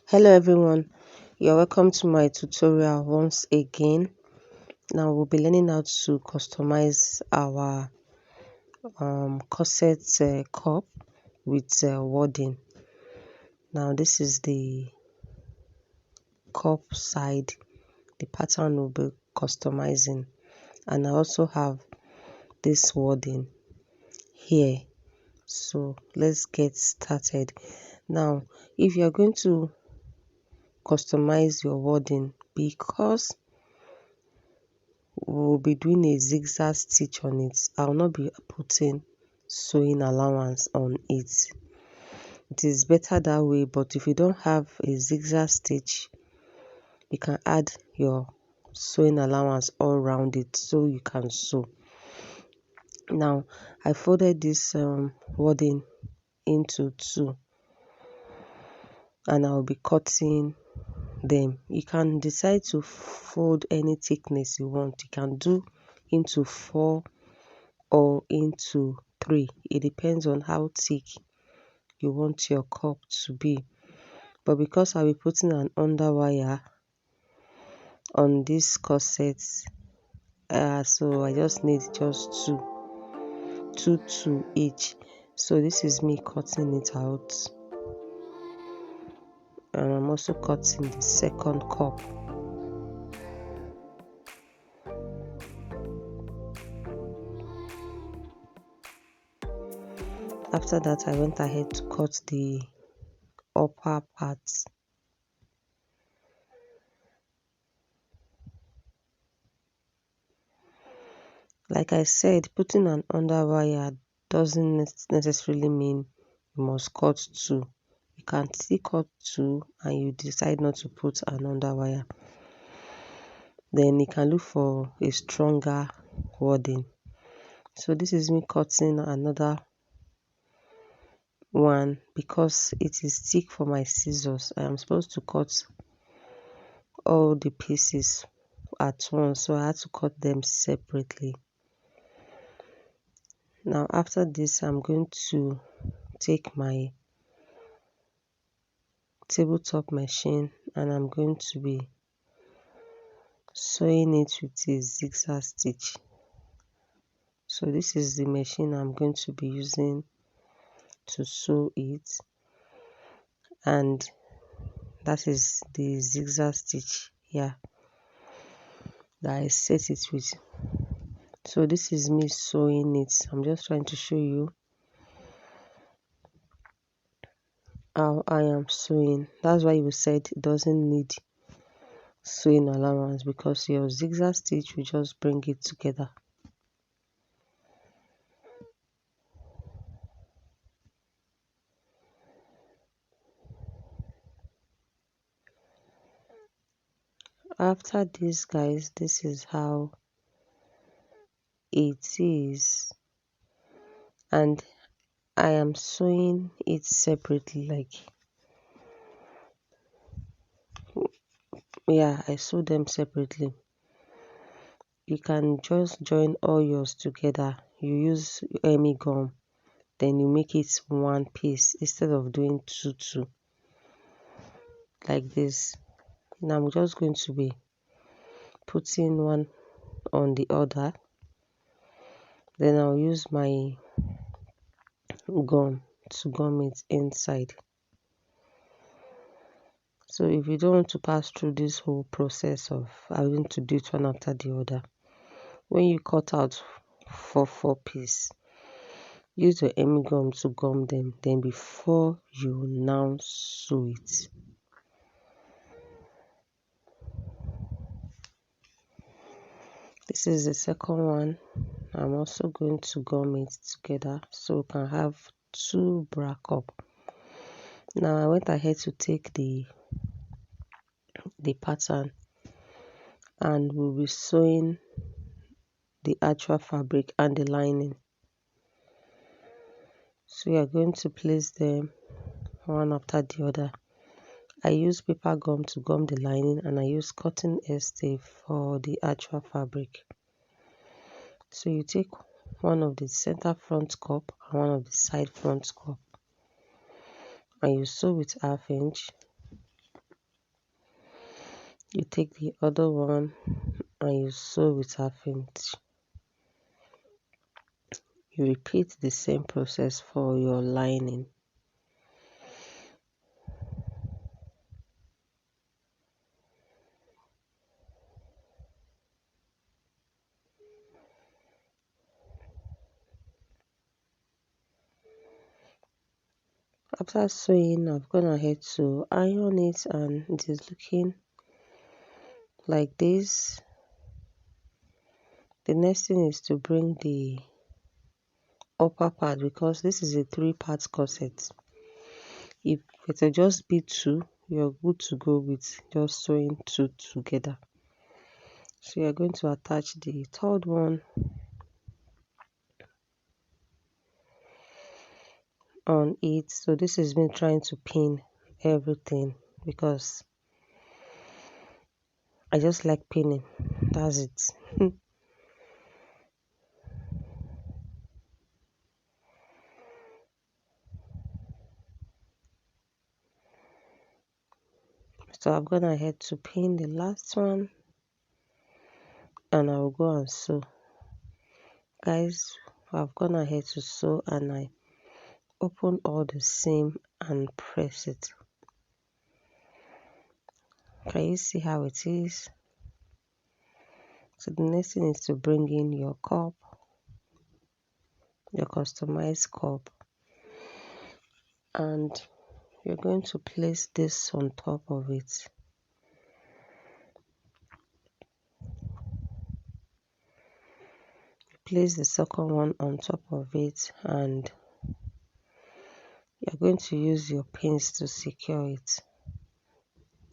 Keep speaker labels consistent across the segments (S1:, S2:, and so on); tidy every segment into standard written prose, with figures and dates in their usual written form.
S1: Hello everyone, you're welcome to my tutorial once again. Now we'll be learning how to customize our corset cup with wording. Now this is the cup side, the pattern we'll be customizing, and I also have this wording here. So let's get started. Now if you're going to customize your wording, because we'll be doing a zigzag stitch on it, I'll not be putting sewing allowance on it. It is better that way, but if you don't have a zigzag stitch, you can add your sewing allowance all around it so you can sew. Now I folded this wording into two, and I'll be cutting them. You can decide to fold any thickness you want. You can do into 4 or into 3. It depends on how thick you want your cup to be. But because I'll be putting an underwire on this corset, so I just need just two each. So this is me cutting it out, and I'm also cutting the second cup. After that, I went ahead to cut the upper part. Like I said, putting an underwire doesn't necessarily mean you must cut 2. You can still cut 2 and you decide not to put an underwire. Then you can look for a stronger wording. So this is me cutting another one because it is thick for my scissors. I am supposed to cut all the pieces at once, so I had to cut them separately. Now after this, I'm going to take my tabletop machine and I'm going to be sewing it with a zigzag stitch. So this is the machine I'm going to be using to sew it, and that is the zigzag stitch here that I set it with. So this is me sewing it. I'm just trying to show you how I am sewing. That's why you said it doesn't need sewing allowance, because your zigzag stitch will just bring it together. After this, guys, this is how it is, and I am sewing it separately. Like, yeah, I sew them separately. You can just join all yours together. You use Emmy gum, then you make it one piece instead of doing two like this. Now I'm just going to be putting one on the other, then I'll use my gum to gum it inside. So if you don't want to pass through this whole process of having to do it one after the other, when you cut out for 4 pieces, use your Emmy gum to gum them, then before you now sew it. This is the second one. I'm also going to gum it together so we can have 2 bra cup. Now I went ahead to take the pattern and we'll be sewing the actual fabric and the lining. So we are going to place them one after the other. I use paper gum to gum the lining, and I use cotton tape for the actual fabric. So you take one of the center front cup and one of the side front cup, and you sew with 1/2 inch. You take the other one and you sew with half inch. You repeat the same process for your lining. After sewing, I've gone ahead to iron it and it is looking like this. The next thing is to bring the upper part, because this is a 3-part corset. If it will just be 2, you're good to go with just sewing 2 together. So you're going to attach the third one on it. So this is me trying to pin everything because I just like pinning. That's it. So I've gone ahead to pin the last one and I will go and sew. Guys, I've gone ahead to sew and I open all the seam and press it. Can you see how it is? So the next thing is to bring in your cup, your customized cup, and you're going to place this on top of it. Place the second one on top of it and you're going to use your pins to secure it.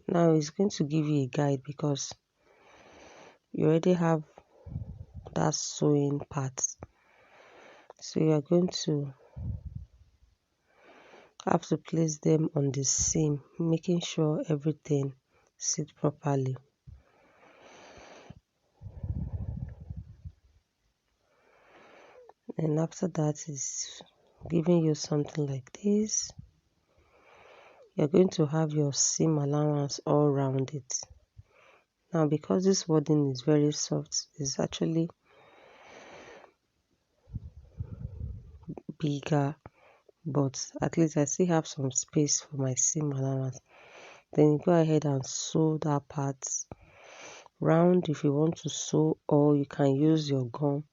S1: Now it's going to give you a guide because you already have that sewing part. So you're going to have to place them on the seam, making sure everything sits properly. And after that is giving you something like this. You're going to have your seam allowance all around it. Now because this wording is very soft, it's actually bigger, but at least I still have some space for my seam allowance. Then you go ahead and sew that part round if you want to sew, or you can use your gum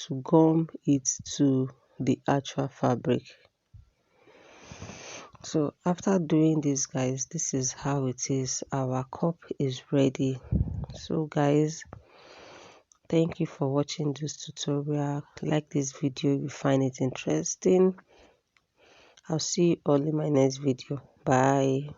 S1: to gum it to the actual fabric. So after doing this, guys, this is how it is. Our cup is ready. So guys, thank you for watching this tutorial. Like this video if you find it interesting. I'll see you all in my next video. Bye.